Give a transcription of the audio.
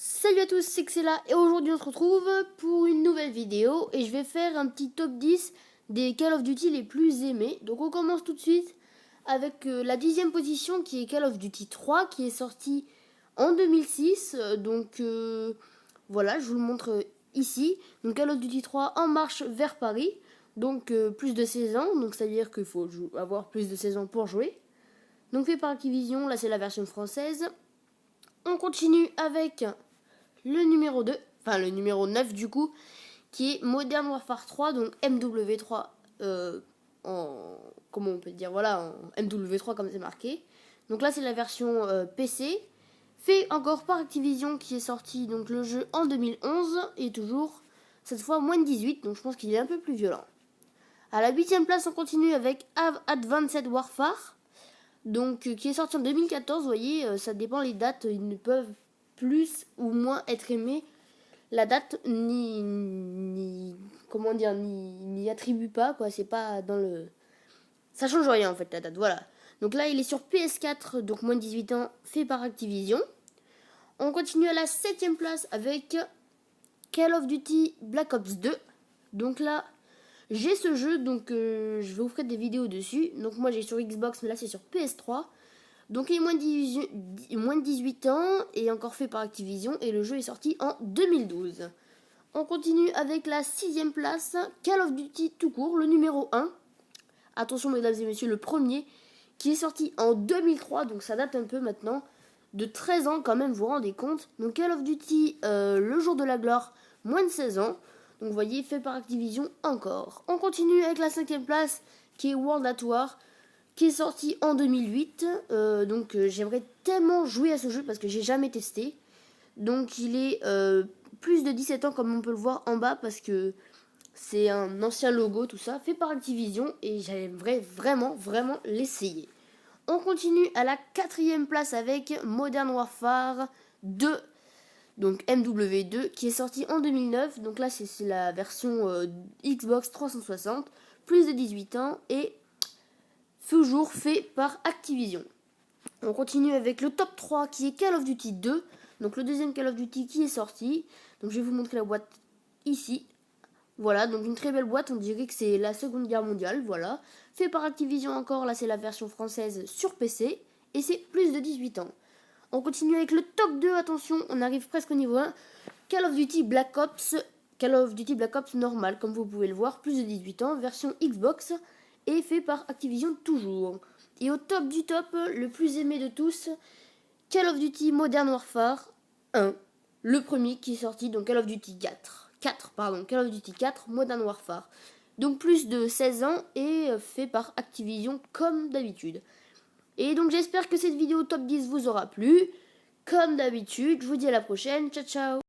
Salut à tous, c'est Xela et aujourd'hui on se retrouve pour une nouvelle vidéo et je vais faire un petit top 10 des Call of Duty les plus aimés. Donc on commence tout de suite avec la 10e position qui est Call of Duty 3 qui est sorti en 2006. Voilà, je vous le montre ici. Donc Call of Duty 3 en marche vers Paris. Donc plus de 16 ans, donc ça veut dire qu'il faut avoir plus de 16 ans pour jouer. Donc fait par Activision, là c'est la version française. On continue avec le numéro 2, enfin le numéro 9 du coup, qui est Modern Warfare 3, donc MW3 comment on peut dire, voilà, en MW3 comme c'est marqué. Donc là c'est la version PC, fait encore par Activision qui est sorti donc le jeu en 2011 et toujours cette fois moins de 18, donc je pense qu'il est un peu plus violent. À la 8ème place on continue avec Advanced Warfare, donc qui est sorti en 2014, vous voyez, ça dépend les dates, ils ne peuvent plus ou moins être aimés. La date ni comment dire ni attribue pas quoi, c'est pas dans le ça change rien en fait la date, voilà. Donc là il est sur PS4, donc moins de 18 ans, fait par Activision. On continue à la 7ème place avec Call of Duty Black Ops 2. Donc là j'ai ce jeu, donc je vais vous faire des vidéos dessus. Donc moi j'ai sur Xbox, mais là c'est sur PS3. Donc il est moins de 18 ans et encore fait par Activision et le jeu est sorti en 2012. On continue avec la 6ème place, Call of Duty tout court, le numéro 1. Attention mesdames et messieurs, le premier qui est sorti en 2003, donc ça date un peu maintenant, de 13 ans quand même, vous vous rendez compte. Donc Call of Duty, le jour de la gloire, moins de 16 ans. Donc vous voyez, fait par Activision encore. On continue avec la 5ème place qui est World at War, qui est sorti en 2008. J'aimerais tellement jouer à ce jeu parce que j'ai jamais testé. Donc il est plus de 17 ans comme on peut le voir en bas parce que c'est un ancien logo, tout ça, fait par Activision et j'aimerais vraiment l'essayer. On continue à la 4ème place avec Modern Warfare 2, donc MW2, qui est sorti en 2009. Donc là c'est la version Xbox 360, plus de 18 ans et toujours fait par Activision. On continue avec le top 3 qui est Call of Duty 2, donc le deuxième Call of Duty qui est sorti. Donc je vais vous montrer la boîte ici. Voilà, donc une très belle boîte, on dirait que c'est la Seconde Guerre mondiale, voilà. Fait par Activision encore, là c'est la version française sur PC, et c'est plus de 18 ans. On continue avec le top 2, attention, on arrive presque au niveau 1. Call of Duty Black Ops normal, comme vous pouvez le voir, plus de 18 ans, version Xbox, et fait par Activision toujours. Et au top du top, le plus aimé de tous, Call of Duty Modern Warfare 1, le premier qui est sorti, donc Call of Duty 4, Call of Duty 4 Modern Warfare. Donc plus de 16 ans et fait par Activision comme d'habitude. Et donc j'espère que cette vidéo top 10 vous aura plu. Comme d'habitude, je vous dis à la prochaine. Ciao ciao.